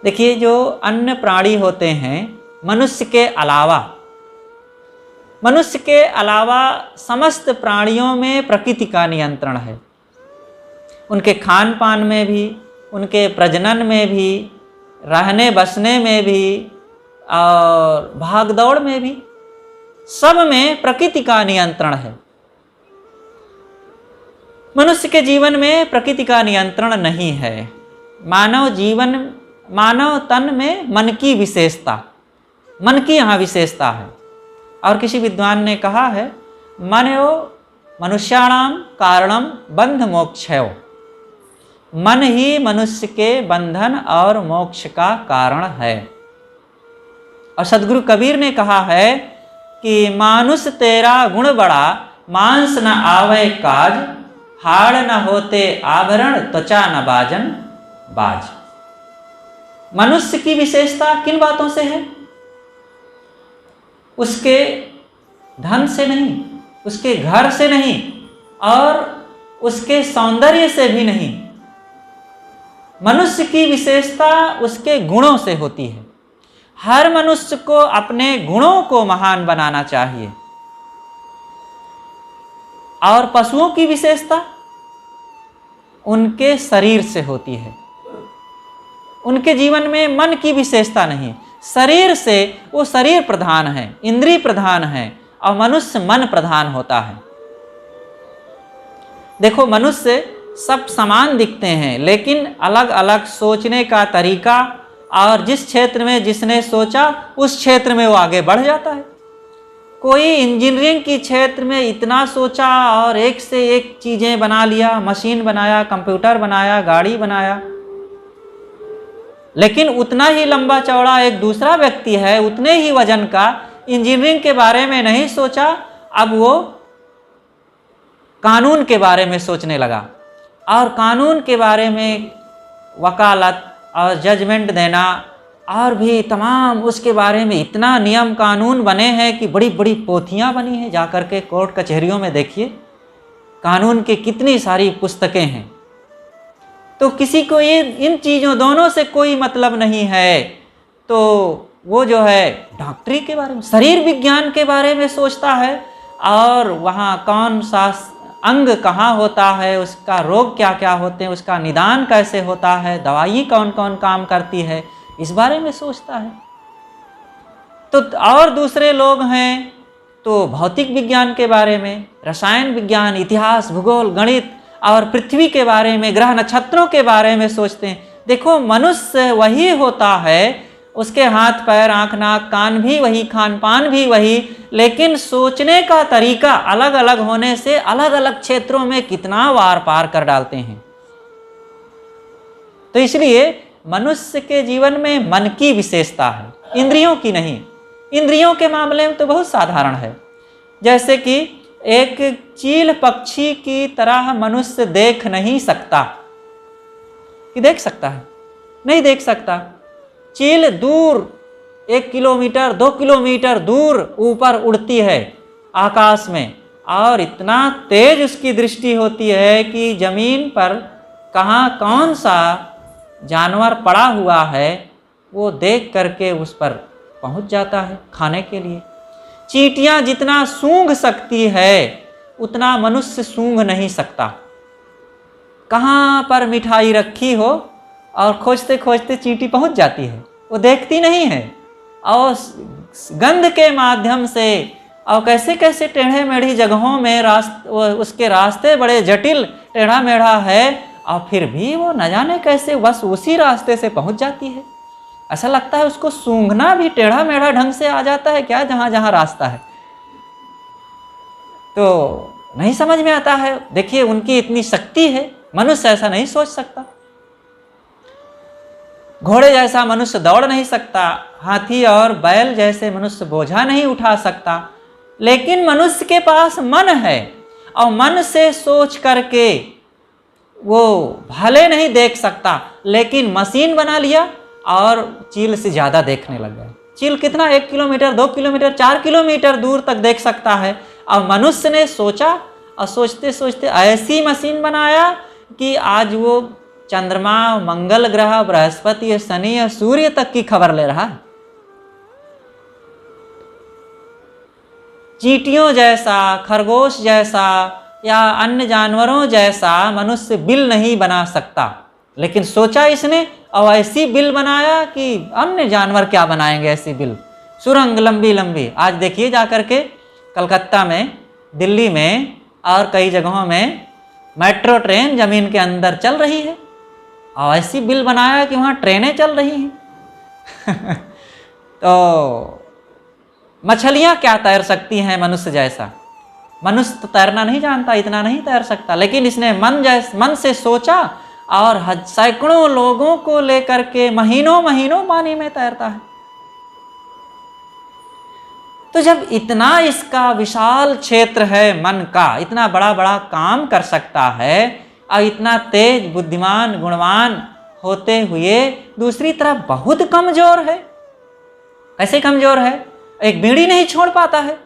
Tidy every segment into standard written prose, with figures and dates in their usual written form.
देखिए, जो अन्य प्राणी होते हैं, मनुष्य के अलावा समस्त प्राणियों में प्रकृति का नियंत्रण है। उनके खान पान में भी, उनके प्रजनन में भी, रहने बसने में भी और भागदौड़ में भी, सब में प्रकृति का नियंत्रण है। मनुष्य के जीवन में प्रकृति का नियंत्रण नहीं है। मानव तन में मन की यहाँ विशेषता है। और किसी विद्वान ने कहा है, मनो मनुष्याणाम कारणम बंध मोक्षयो। मन ही मनुष्य के बंधन और मोक्ष का कारण है। और सदगुरु कबीर ने कहा है कि मानुष तेरा गुण बड़ा, मांस न आवे काज, हाड़ न होते आभरण, त्वचा न बाजन बाज। मनुष्य की विशेषता किन बातों से है? उसके धन से नहीं, उसके घर से नहीं, और उसके सौंदर्य से भी नहीं। मनुष्य की विशेषता उसके गुणों से होती है। हर मनुष्य को अपने गुणों को महान बनाना चाहिए। और पशुओं की विशेषता उनके शरीर से होती है। उनके जीवन में मन की विशेषता नहीं, शरीर से वो शरीर प्रधान है, इंद्रिय प्रधान है, और मनुष्य मन प्रधान होता है। देखो, मनुष्य सब समान दिखते हैं, लेकिन अलग अलग सोचने का तरीका, और जिस क्षेत्र में जिसने सोचा उस क्षेत्र में वो आगे बढ़ जाता है। कोई इंजीनियरिंग की क्षेत्र में इतना सोचा और एक से एक चीज़ें बना लिया, मशीन बनाया, कंप्यूटर बनाया, गाड़ी बनाया, लेकिन उतना ही लंबा चौड़ा एक दूसरा व्यक्ति है, उतने ही वजन का, इंजीनियरिंग के बारे में नहीं सोचा, अब वो कानून के बारे में सोचने लगा। और कानून के बारे में वकालत और जजमेंट देना, और भी तमाम उसके बारे में इतना नियम कानून बने हैं कि बड़ी बड़ी पोथियां बनी हैं। जाकर के कोर्ट कचहरियों में देखिए, कानून की कितनी सारी पुस्तकें हैं। तो किसी को ये इन चीज़ों दोनों से कोई मतलब नहीं है, तो वो जो है डॉक्टरी के बारे में, शरीर विज्ञान के बारे में सोचता है, और वहाँ कौन सा अंग कहाँ होता है, उसका रोग क्या क्या होते हैं, उसका निदान कैसे होता है, दवाई कौन कौन काम करती है, इस बारे में सोचता है। तो और दूसरे लोग हैं तो भौतिक विज्ञान के बारे में, रसायन विज्ञान, इतिहास, भूगोल, गणित और पृथ्वी के बारे में, ग्रह नक्षत्रों के बारे में सोचते हैं। देखो, मनुष्य वही होता है, उसके हाथ पैर आँख नाक कान भी वही, खान पान भी वही, लेकिन सोचने का तरीका अलग अलग होने से अलग अलग क्षेत्रों में कितना वार पार कर डालते हैं। तो इसलिए मनुष्य के जीवन में मन की विशेषता है, इंद्रियों की नहीं। इंद्रियों के मामले में तो बहुत साधारण है। जैसे कि एक चील पक्षी की तरह मनुष्य देख नहीं सकता। कि देख सकता है? नहीं देख सकता। चील दूर 1 किलोमीटर 2 किलोमीटर दूर ऊपर उड़ती है आकाश में, और इतना तेज उसकी दृष्टि होती है कि जमीन पर कहाँ कौन सा जानवर पड़ा हुआ है वो देख करके उस पर पहुंच जाता है खाने के लिए। चींटियां जितना सूंघ सकती है उतना मनुष्य सूंघ नहीं सकता। कहाँ पर मिठाई रखी हो और खोजते खोजते चींटी पहुंच जाती है, वो देखती नहीं है, और गंध के माध्यम से, और कैसे कैसे टेढ़े मेढ़ी जगहों में उसके रास्ते बड़े जटिल टेढ़ा मेढ़ा है, और फिर भी वो न जाने कैसे बस उसी रास्ते से पहुंच जाती है। ऐसा लगता है उसको सूंघना भी टेढ़ा मेढ़ा ढंग से आ जाता है क्या, जहाँ जहाँ रास्ता है। तो नहीं समझ में आता है। देखिए, उनकी इतनी शक्ति है, मनुष्य ऐसा नहीं सोच सकता। घोड़े जैसा मनुष्य दौड़ नहीं सकता, हाथी और बैल जैसे मनुष्य बोझा नहीं उठा सकता, लेकिन मनुष्य के पास मन है, और मन से सोच करके वो भले नहीं देख सकता, लेकिन मशीन बना लिया और चील से ज़्यादा देखने लग गया। चील कितना 1 किलोमीटर 2 किलोमीटर 4 किलोमीटर दूर तक देख सकता है, और मनुष्य ने सोचा, और सोचते सोचते ऐसी मशीन बनाया कि आज वो चंद्रमा, मंगल ग्रह, बृहस्पति, शनि और सूर्य तक की खबर ले रहा है। चींटियों जैसा, खरगोश जैसा या अन्य जानवरों जैसा मनुष्य बिल नहीं बना सकता, लेकिन सोचा इसने और ऐसी बिल बनाया कि अन्य जानवर क्या बनाएंगे ऐसी बिल, सुरंग लंबी लंबी। आज देखिए जाकर के कलकत्ता में, दिल्ली में और कई जगहों में मेट्रो ट्रेन जमीन के अंदर चल रही है और ऐसी बिल बनाया कि वहाँ ट्रेनें चल रही हैं। तो मछलियाँ क्या तैर सकती हैं मनुष्य जैसा? मनुष्य तो तैरना नहीं जानता, इतना नहीं तैर सकता, लेकिन इसने मन से सोचा और सैकड़ों लोगों को लेकर के महीनों महीनों पानी में तैरता है। तो जब इतना इसका विशाल क्षेत्र है मन का, इतना बड़ा बड़ा काम कर सकता है और इतना तेज, बुद्धिमान, गुणवान होते हुए दूसरी तरफ बहुत कमजोर है। कैसे कमजोर है? एक बीड़ी नहीं छोड़ पाता है।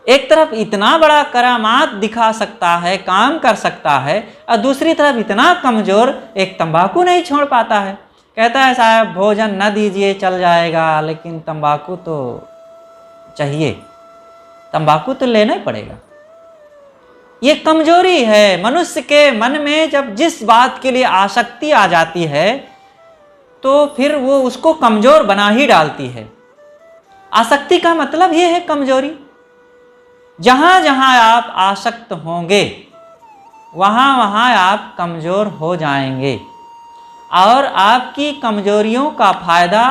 एक तरफ इतना बड़ा करामात दिखा सकता है, काम कर सकता है, और दूसरी तरफ इतना कमजोर, एक तंबाकू नहीं छोड़ पाता है। कहता है साहब भोजन न दीजिए चल जाएगा, लेकिन तंबाकू तो चाहिए, तंबाकू तो लेना ही पड़ेगा। ये कमजोरी है मनुष्य के मन में। जब जिस बात के लिए आसक्ति आ जाती है तो फिर वो उसको कमजोर बना ही डालती है। आसक्ति का मतलब ये है कमजोरी। जहां जहां आप आसक्त होंगे वहां वहां आप कमजोर हो जाएंगे, और आपकी कमजोरियों का फायदा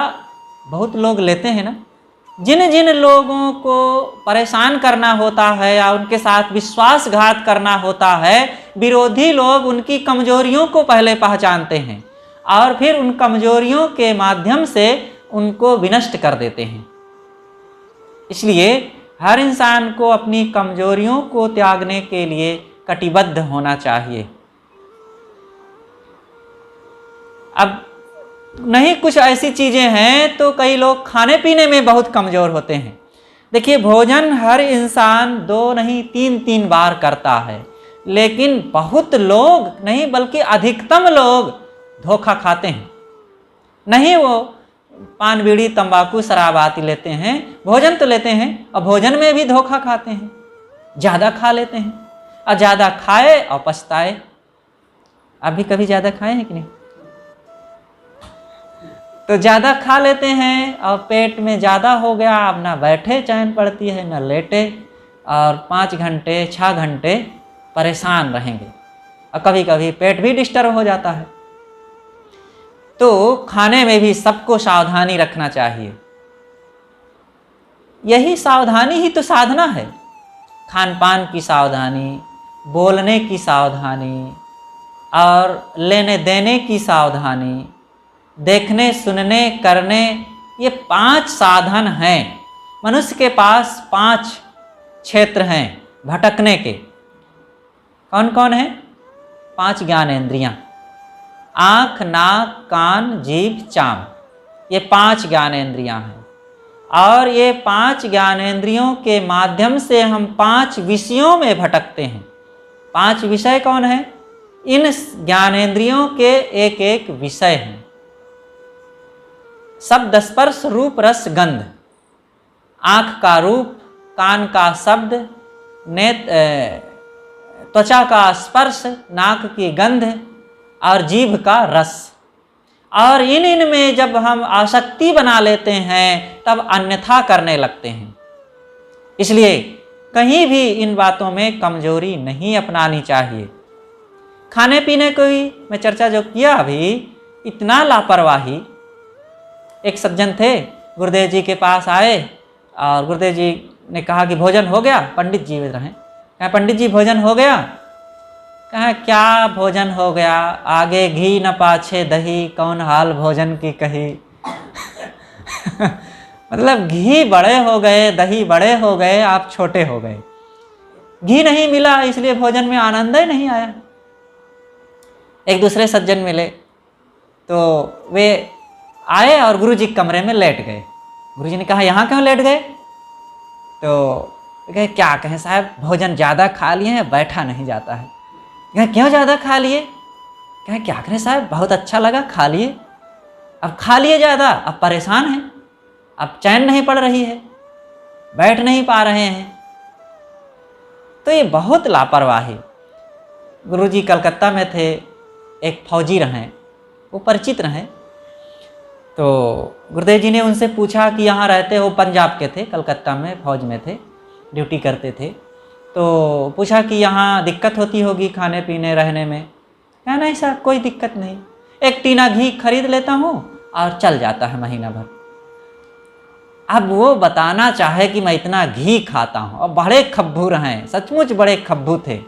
बहुत लोग लेते हैं ना। जिन जिन लोगों को परेशान करना होता है या उनके साथ विश्वासघात करना होता है, विरोधी लोग उनकी कमजोरियों को पहले पहचानते हैं और फिर उन कमजोरियों के माध्यम से उनको विनष्ट कर देते हैं। इसलिए हर इंसान को अपनी कमजोरियों को त्यागने के लिए कटिबद्ध होना चाहिए। अब नहीं कुछ ऐसी चीज़ें हैं तो कई लोग खाने पीने में बहुत कमज़ोर होते हैं। देखिए भोजन हर इंसान 2 नहीं 3 बार करता है, लेकिन बहुत लोग नहीं बल्कि अधिकतम लोग धोखा खाते हैं। नहीं वो पान बीड़ी तंबाकू शराब आती लेते हैं, भोजन तो लेते हैं और भोजन में भी धोखा खाते हैं, ज़्यादा खा लेते हैं और ज़्यादा खाए और पछताए। आप भी कभी ज़्यादा खाए हैं कि नहीं? तो ज़्यादा खा लेते हैं और पेट में ज़्यादा हो गया, अब ना बैठे चैन पड़ती है ना लेटे, और 5 घंटे 6 घंटे परेशान रहेंगे और कभी कभी पेट भी डिस्टर्ब हो जाता है। तो खाने में भी सबको सावधानी रखना चाहिए। यही सावधानी ही तो साधना है। खान पान की सावधानी, बोलने की सावधानी और लेने देने की सावधानी, देखने सुनने करने, ये 5 साधन हैं। मनुष्य के पास 5 क्षेत्र हैं भटकने के। कौन कौन है? 5 ज्ञानेंद्रियां, आँख, नाक, कान, जीभ, चाम, ये 5 ज्ञानेंद्रियां हैं। और ये 5 ज्ञानेंद्रियों के माध्यम से हम 5 विषयों में भटकते हैं। 5 विषय कौन है? इन ज्ञानेंद्रियों के एक एक विषय हैं। शब्द, स्पर्श, रूप, रस, गंध। आँख का रूप, कान का शब्द, त्वचा का स्पर्श, नाक की गंध और जीभ का रस। और इन में जब हम आसक्ति बना लेते हैं तब अन्यथा करने लगते हैं। इसलिए कहीं भी इन बातों में कमजोरी नहीं अपनानी चाहिए। खाने पीने को ही मैं चर्चा जो किया अभी, इतना लापरवाही। एक सज्जन थे, गुरुदेव जी के पास आए और गुरुदेव जी ने कहा कि भोजन हो गया? पंडित जी रहे। कहा पंडित जी भोजन हो गया? कहा क्या भोजन हो गया, आगे घी न पाछे दही, कौन हाल भोजन की कही। मतलब घी बड़े हो गए, दही बड़े हो गए, आप छोटे हो गए। घी नहीं मिला इसलिए भोजन में आनंद ही नहीं आया। एक दूसरे सज्जन मिले तो वे आए और गुरुजी के कमरे में लेट गए। गुरुजी ने कहा यहाँ क्यों लेट गए? तो कहे क्या कहें साहब, भोजन ज़्यादा खा लिए हैं, बैठा नहीं जाता है। कहे क्यों ज़्यादा खा लिए? कहें क्या करें साहब, बहुत अच्छा लगा, खा लिए। अब खा लिए ज़्यादा, अब परेशान हैं, अब चैन नहीं पड़ रही है, बैठ नहीं पा रहे हैं। तो ये बहुत लापरवाही। गुरुजी कलकत्ता में थे, एक फौजी रहे, वो परिचित रहे। तो गुरुदेव जी ने उनसे पूछा कि यहाँ रहते हो, पंजाब के थे, कलकत्ता में फौज में थे, ड्यूटी करते थे। तो पूछा कि यहाँ दिक्कत होती होगी खाने पीने रहने में। क्या नहीं साहब, कोई दिक्कत नहीं, एक टीना घी खरीद लेता हूँ और चल जाता है महीना भर। अब वो बताना चाहे कि मैं इतना घी खाता हूँ, और बड़े खब्बू रहे, सचमुच बड़े खब्बू थे,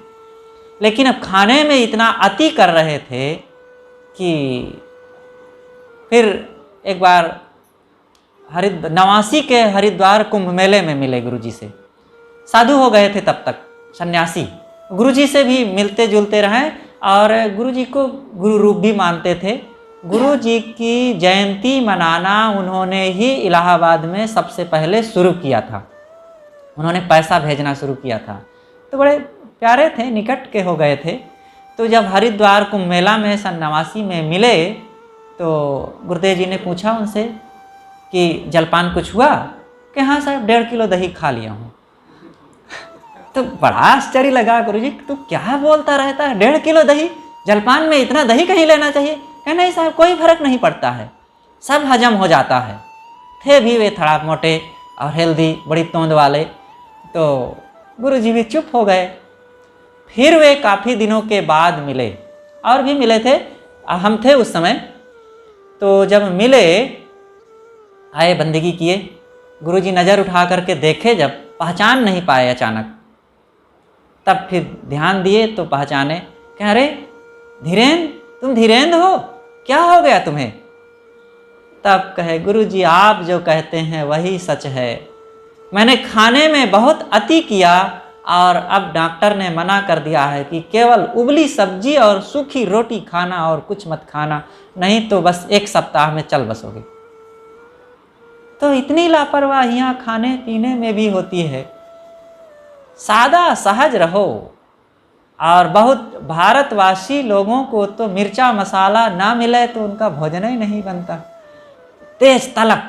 लेकिन अब खाने में इतना अति कर रहे थे कि फिर एक बार नवासी के हरिद्वार कुंभ मेले में मिले गुरुजी से। साधु हो गए थे तब तक, सन्यासी। गुरुजी से भी मिलते जुलते रहे और गुरुजी को गुरु रूप भी मानते थे। गुरुजी की जयंती मनाना उन्होंने ही इलाहाबाद में सबसे पहले शुरू किया था। उन्होंने पैसा भेजना शुरू किया था। तो बड़े प्यारे थे, निकट के हो गए थे। तो जब हरिद्वार कुंभ मेला में सन 89 में मिले तो गुरुदेव जी ने पूछा उनसे कि जलपान कुछ हुआ? कि हाँ साहब, 1.5 किलो दही खा लिया हूँ। तो बड़ा आश्चर्य लगा, गुरुजी तू क्या बोलता रहता है, 1.5 किलो दही, जलपान में इतना दही कहीं लेना चाहिए? कह नहीं साहब, कोई फर्क नहीं पड़ता है, सब हजम हो जाता है। थे भी वे थोड़ा मोटे और हेल्दी, बड़ी तोंद वाले। तो गुरुजी भी चुप हो गए। फिर वे काफ़ी दिनों के बाद मिले, और भी मिले थे, हम थे उस समय। तो जब मिले, आए, बंदगी किए, गुरुजी नज़र उठा करके देखे, जब पहचान नहीं पाए अचानक, तब फिर ध्यान दिए तो पहचाने। कह रहे धीरेन्द्र, तुम धीरेन्द्र हो, क्या हो गया तुम्हें? तब कहे गुरुजी आप जो कहते हैं वही सच है, मैंने खाने में बहुत अति किया और अब डॉक्टर ने मना कर दिया है कि केवल उबली सब्जी और सूखी रोटी खाना और कुछ मत खाना, नहीं तो बस 1 सप्ताह में चल बसोगे। तो इतनी लापरवाहियाँ खाने पीने में भी होती है। सादा सहज रहो। और बहुत भारतवासी लोगों को तो मिर्चा मसाला ना मिले तो उनका भोजन ही नहीं बनता, तेज तलक।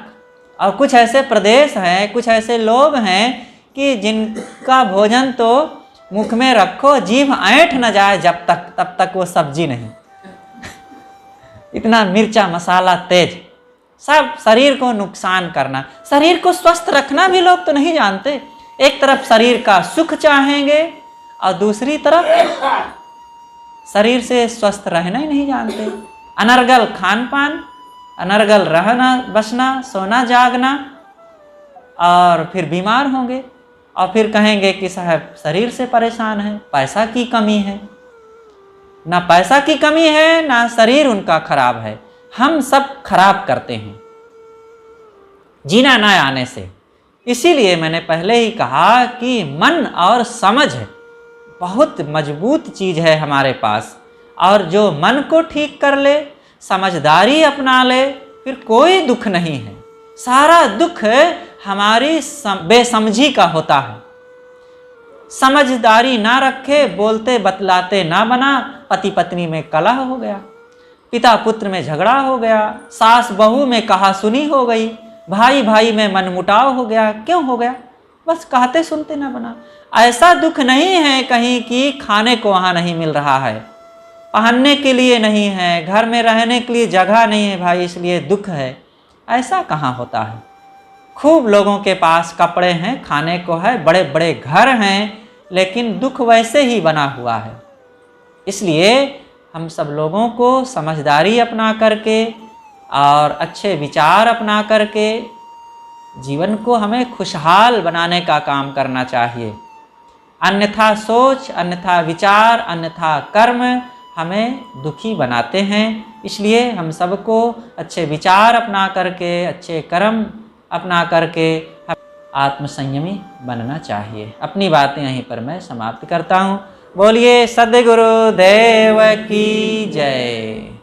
और कुछ ऐसे प्रदेश हैं, कुछ ऐसे लोग हैं कि जिनका भोजन तो मुख में रखो, जीभ ऐंठ न जाए जब तक, तब तक वो सब्जी नहीं। इतना मिर्चा मसाला तेज, सब शरीर को नुकसान करना। शरीर को स्वस्थ रखना भी लोग तो नहीं जानते। एक तरफ शरीर का सुख चाहेंगे और दूसरी तरफ शरीर से स्वस्थ रहना ही नहीं जानते। अनर्गल खान पान, अनर्गल रहना बसना, सोना जागना, और फिर बीमार होंगे और फिर कहेंगे कि साहब शरीर से परेशान है, पैसा की कमी है। ना पैसा की कमी है, ना शरीर उनका खराब है, हम सब खराब करते हैं जीना ना आने से। इसीलिए मैंने पहले ही कहा कि मन और समझ बहुत मजबूत चीज़ है हमारे पास, और जो मन को ठीक कर ले, समझदारी अपना ले, फिर कोई दुख नहीं है। सारा दुख हमारी बेसमझी का होता है। समझदारी ना रखे, बोलते बतलाते ना बना, पति पत्नी में कलह हो गया, पिता पुत्र में झगड़ा हो गया, सास बहू में कहा सुनी हो गई, भाई भाई में मनमुटाव हो गया। क्यों हो गया? बस कहते सुनते ना बना। ऐसा दुख नहीं है कहीं कि खाने को वहाँ नहीं मिल रहा है, पहनने के लिए नहीं है, घर में रहने के लिए जगह नहीं है भाई, इसलिए दुख है। ऐसा कहाँ होता है। खूब लोगों के पास कपड़े हैं, खाने को है, बड़े बड़े घर हैं, लेकिन दुख वैसे ही बना हुआ है। इसलिए हम सब लोगों को समझदारी अपना करके और अच्छे विचार अपना करके जीवन को हमें खुशहाल बनाने का काम करना चाहिए। अन्यथा सोच, अन्यथा विचार, अन्यथा कर्म हमें दुखी बनाते हैं। इसलिए हम सबको अच्छे विचार अपना करके, अच्छे कर्म अपना करके आत्मसंयमी बनना चाहिए। अपनी बातें यहीं पर मैं समाप्त करता हूँ। बोलिए सद्गुरु देव की जय।